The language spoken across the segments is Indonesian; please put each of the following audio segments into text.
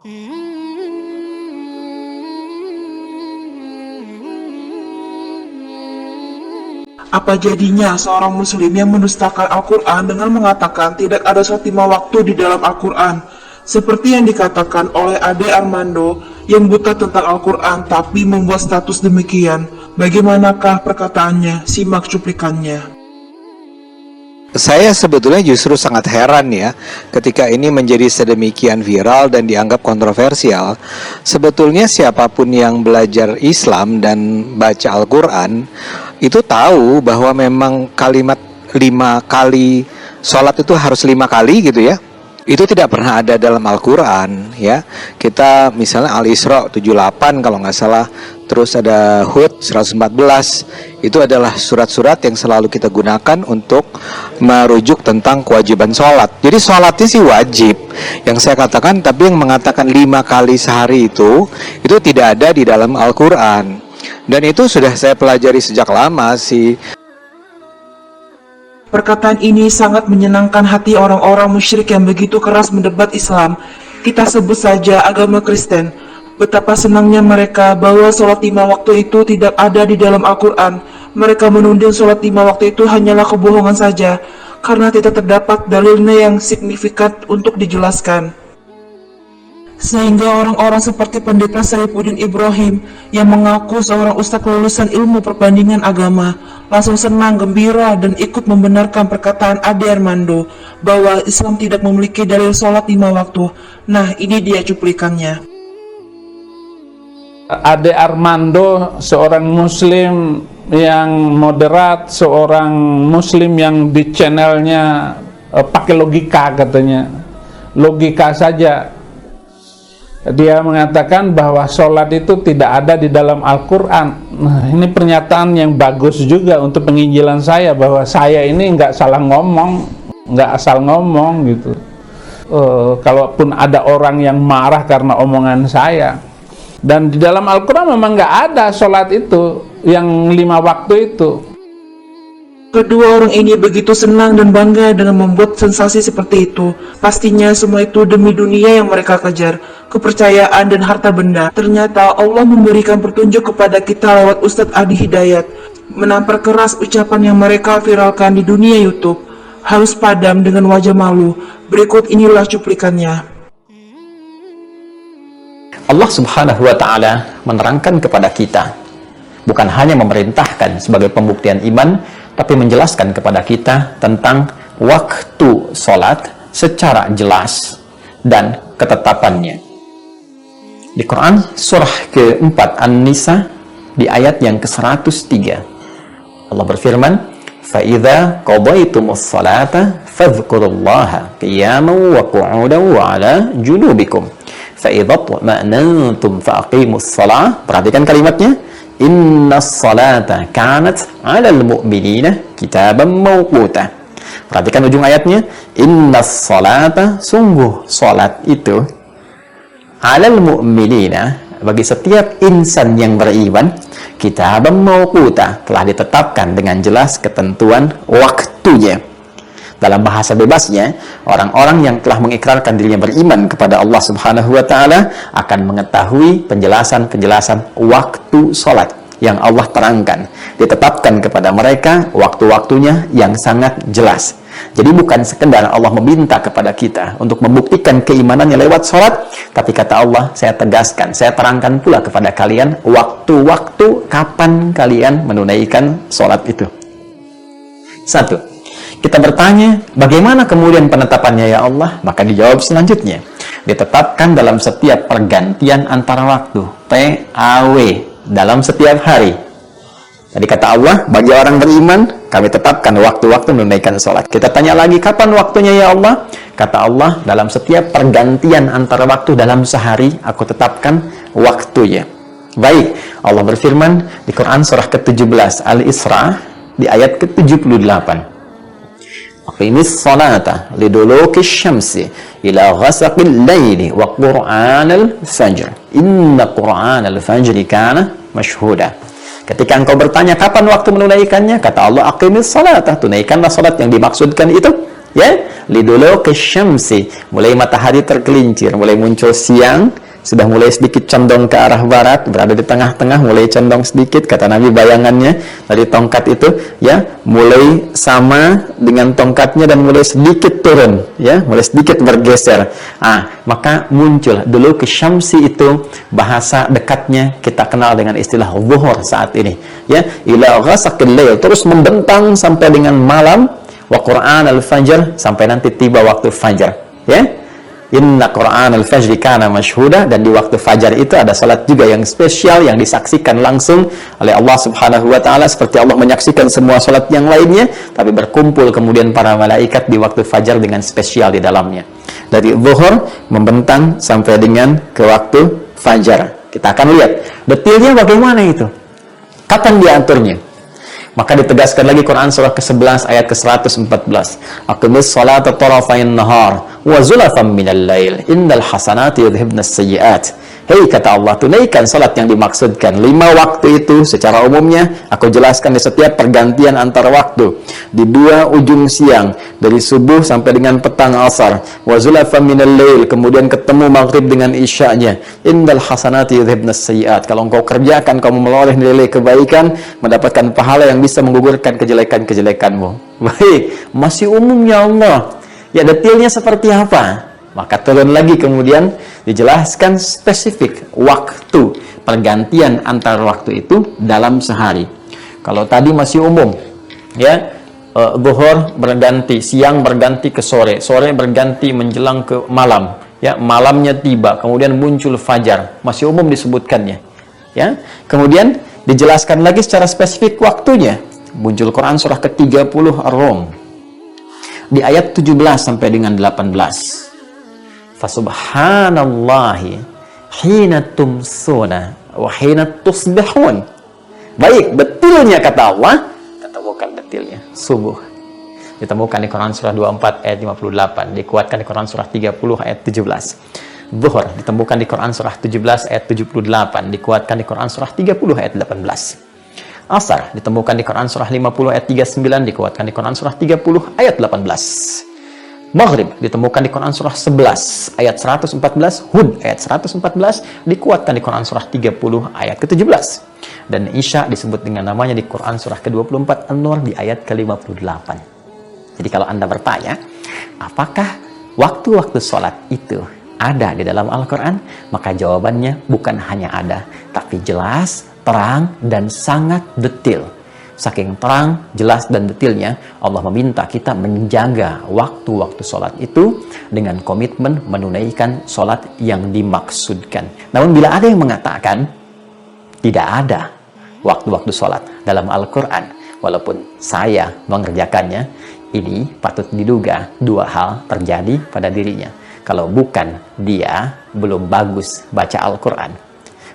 Apa jadinya seorang muslim yang mendustakan Al-Quran dengan mengatakan tidak ada sholat 5 waktu di dalam Al-Quran? Seperti yang dikatakan oleh Ade Armando yang buta tentang Al-Quran tapi membuat status demikian. Bagaimanakah perkataannya? Simak cuplikannya. Saya sebetulnya justru sangat heran ya ketika ini menjadi sedemikian viral dan dianggap kontroversial. Sebetulnya siapapun yang belajar Islam dan baca Al-Quran itu tahu bahwa memang kalimat 5 kali sholat itu harus 5 kali gitu ya. Itu tidak pernah ada dalam Al-Quran ya. Kita misalnya Al-Isra 78 kalau nggak salah, terus ada Hud 114. Itu adalah surat-surat yang selalu kita gunakan untuk merujuk tentang kewajiban sholat. Jadi sholatnya sih wajib yang saya katakan, tapi yang mengatakan 5 kali sehari itu tidak ada di dalam Al-Quran. Dan itu sudah saya pelajari sejak lama sih. Perkataan ini sangat menyenangkan hati orang-orang musyrik yang begitu keras mendebat Islam. Kita sebut saja agama Kristen. Betapa senangnya mereka bahwa sholat 5 waktu itu tidak ada di dalam Al-Quran. Mereka menuding sholat 5 waktu itu hanyalah kebohongan saja, karena tidak terdapat dalilnya yang signifikan untuk dijelaskan. Sehingga orang-orang seperti Pendeta Saifuddin Ibrahim yang mengaku seorang ustadz lulusan ilmu perbandingan agama langsung senang, gembira, dan ikut membenarkan perkataan Ade Armando bahwa Islam tidak memiliki dalil sholat 5 waktu. Nah, ini dia cuplikannya. Ade Armando seorang muslim yang moderat, seorang muslim yang di channelnya pakai logika katanya. Logika saja. Dia mengatakan bahwa sholat itu tidak ada di dalam Al-Quran. Nah, ini pernyataan yang bagus juga untuk penginjilan saya, bahwa saya ini nggak salah ngomong, nggak asal ngomong gitu. Kalaupun ada orang yang marah karena omongan saya. Dan di dalam Al-Quran memang nggak ada sholat itu, yang 5 waktu itu. Kedua orang ini begitu senang dan bangga dengan membuat sensasi seperti itu. Pastinya semua itu demi dunia yang mereka kejar, kepercayaan dan harta benda. Ternyata Allah memberikan petunjuk kepada kita lewat Ustadz Adi Hidayat, menampar keras ucapan yang mereka viralkan di dunia YouTube. Harus padam dengan wajah malu. Berikut inilah cuplikannya. Allah Subhanahu wa Ta'ala menerangkan kepada kita, bukan hanya memerintahkan sebagai pembuktian iman, tapi menjelaskan kepada kita tentang waktu sholat secara jelas dan ketetapannya. Di Quran surah ke-4 An-Nisa di ayat yang ke-103, Allah berfirman, فَإِذَا قَضَيْتُمُ الصَّلَاةَ فَاذْكُرُوا اللَّهَ قِيَامًا وَقُعُودًا وَعَلَى جُنُوبِكُمْ فَإِذَا اطْمَأْنَنْتُمْ فَأَقِيمُوا الصَّلَاةَ. Perhatikan kalimatnya, Inna salata kanat 'alal mu'minina kitaban mawquta. Perhatikan ujung ayatnya, inna salata, sungguh salat itu, 'alal mu'minina, bagi setiap insan yang beriman, kitaban mawquta, telah ditetapkan dengan jelas ketentuan waktunya. Dalam bahasa bebasnya, orang-orang yang telah mengikrarkan dirinya beriman kepada Allah Subhanahu wa Ta'ala akan mengetahui penjelasan-penjelasan waktu sholat yang Allah terangkan. Ditetapkan kepada mereka waktu-waktunya yang sangat jelas. Jadi bukan sekedar Allah meminta kepada kita untuk membuktikan keimanannya lewat sholat, tapi kata Allah, saya tegaskan, saya terangkan pula kepada kalian waktu-waktu kapan kalian menunaikan sholat itu. 1. Kita bertanya, bagaimana kemudian penetapannya ya Allah? Maka dijawab selanjutnya, ditetapkan dalam setiap pergantian antara waktu, TAW, dalam setiap hari. Jadi kata Allah, bagi orang beriman, kami tetapkan waktu-waktu menunaikan sholat. Kita tanya lagi, kapan waktunya ya Allah? Kata Allah, dalam setiap pergantian antara waktu dalam sehari, aku tetapkan waktunya. Baik, Allah berfirman di Quran surah ke-17 Al-Isra di ayat ke-78. Aqimis salata lidulukis syamsi ila ghasaqil laili wa qur'anal fajr. Inna qur'anal fajri kana mashhuda. Ketika engkau bertanya kapan waktu menunaikannya, kata Allah, aqimis salata, tunaikanlah salat. Yang dimaksudkan itu Ya, liduluki syamsi, mulai matahari tergelincir, mulai muncul siang, sudah mulai sedikit condong ke arah barat, berada di tengah-tengah, mulai condong sedikit, kata Nabi bayangannya dari tongkat itu, ya, mulai sama dengan tongkatnya dan mulai sedikit turun, ya, mulai sedikit bergeser. Maka muncul dulu ke syamsi itu bahasa dekatnya kita kenal dengan istilah zuhur saat ini, ya, ila ghasaqil lail, terus membentang sampai dengan malam, wa Qur'an al-fajr, sampai nanti tiba waktu fajar, ya. Inna Qur'an al-fajri kana masyhuda, dan di waktu fajar itu ada salat juga yang spesial yang disaksikan langsung oleh Allah Subhanahu wa taala, seperti Allah menyaksikan semua salat yang lainnya, tapi berkumpul kemudian para malaikat di waktu fajar dengan spesial di dalamnya. Dari zuhur membentang sampai dengan ke waktu fajar. Kita akan lihat detailnya bagaimana itu. Kapan diaturnya? Maka ditegaskan lagi Quran surah ke-11 ayat ke-114. Aqimis salata tarafayn nahar wa zulafan minal lail innal hasanati yudhibnas sayyi'at. Hei, kata Allah, tunaikan salat yang dimaksudkan 5 waktu itu secara umumnya aku jelaskan di setiap pergantian antar waktu, di 2 ujung siang, dari subuh sampai dengan petang asar, wa zulafan minal lail, kemudian ketemu maghrib dengan isya'nya. Innal hasanati yudhibnas sayyi'at. Kalau engkau kerjakan, kamu meloleh nilai kebaikan, mendapatkan pahala yang bisa menggugurkan kejelekan-kejelekanmu. Baik, masih umumnya Allah. Ya, detailnya seperti apa? Maka turun lagi kemudian dijelaskan spesifik waktu pergantian antar waktu itu dalam sehari. Kalau tadi masih umum, ya, zuhur berganti, siang berganti ke sore, sore berganti menjelang ke malam, ya, malamnya tiba, kemudian muncul fajar, masih umum disebutkannya, ya. Kemudian dijelaskan lagi secara spesifik waktunya. Muncul Quran surah ke-30 Ar-Rum di ayat 17 sampai dengan 18. Fasubhanallahi hina tumsuna wa hina tusbihun. Baik, betilnya kata Allah, ditemukan detilnya subuh. Ditemukan di Quran surah 24 ayat 58, dikuatkan di Quran surah 30 ayat 17. Zuhur ditemukan di Quran surah 17 ayat 78, dikuatkan di Quran surah 30 ayat 18. Asar ditemukan di Quran surah 50 ayat 39, dikuatkan di Quran surah 30 ayat 18. Maghrib ditemukan di Quran surah 11 ayat 114, Hud ayat 114, dikuatkan di Quran surah 30 ayat ke-17. Dan Isya disebut dengan namanya di Quran surah ke-24 An-Nur di ayat ke-58. Jadi kalau Anda bertanya, apakah waktu-waktu sholat itu ada di dalam Al-Quran? Maka jawabannya bukan hanya ada, tapi jelas, terang, dan sangat detail. Saking terang, jelas, dan detailnya, Allah meminta kita menjaga waktu-waktu sholat itu dengan komitmen menunaikan sholat yang dimaksudkan. Namun bila ada yang mengatakan tidak ada waktu-waktu sholat dalam Al-Quran, walaupun saya mengerjakannya, ini patut diduga 2 hal terjadi pada dirinya. Kalau bukan dia belum bagus baca Al-Quran,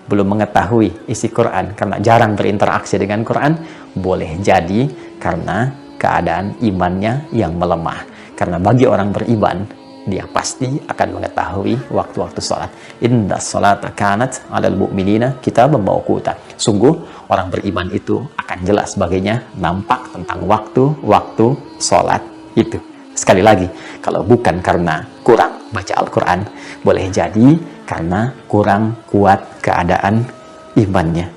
belum mengetahui isi Quran karena jarang berinteraksi dengan Quran, boleh jadi karena keadaan imannya yang melemah. Karena bagi orang beriman, dia pasti akan mengetahui waktu-waktu sholat. Inna sholata kanat alal mu'minina kitaban mawquta. Sungguh orang beriman itu akan jelas baginya nampak tentang waktu-waktu sholat itu. Sekali lagi, kalau bukan karena kurang baca Al-Quran, boleh jadi karena kurang kuat keadaan imannya.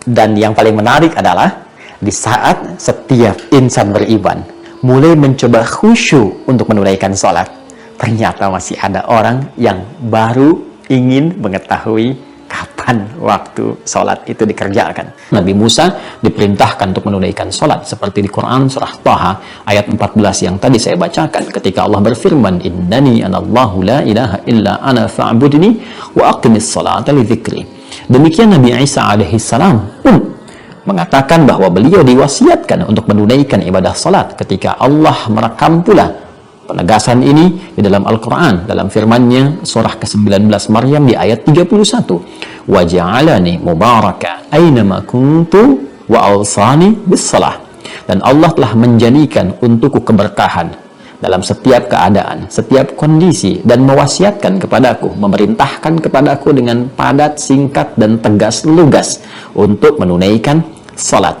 Dan yang paling menarik adalah di saat setiap insan beriman mulai mencoba khusyuk untuk menunaikan sholat, ternyata masih ada orang yang baru ingin mengetahui kapan waktu sholat itu dikerjakan. Nabi Musa diperintahkan untuk menunaikan sholat seperti di Quran surah Taha ayat 14 yang tadi saya bacakan, ketika Allah berfirman, innani anallahu la ilaha illa ana fa'budni wa aqimis sholata li dzikri. Demikian Nabi Isa alaihi salam pun mengatakan bahwa beliau diwasiatkan untuk menunaikan ibadah salat ketika Allah merekam pula penegasan ini di dalam Al-Quran, dalam firman-Nya surah ke-19 Maryam di ayat 31, wa ja'alani mubaraka aynama kuntu wa awsani bis-shalah. Dan Allah telah menjadikan untukku keberkahan dalam setiap keadaan, setiap kondisi, dan mewasiatkan kepadaku, memerintahkan kepadaku dengan padat, singkat, dan tegas lugas untuk menunaikan salat.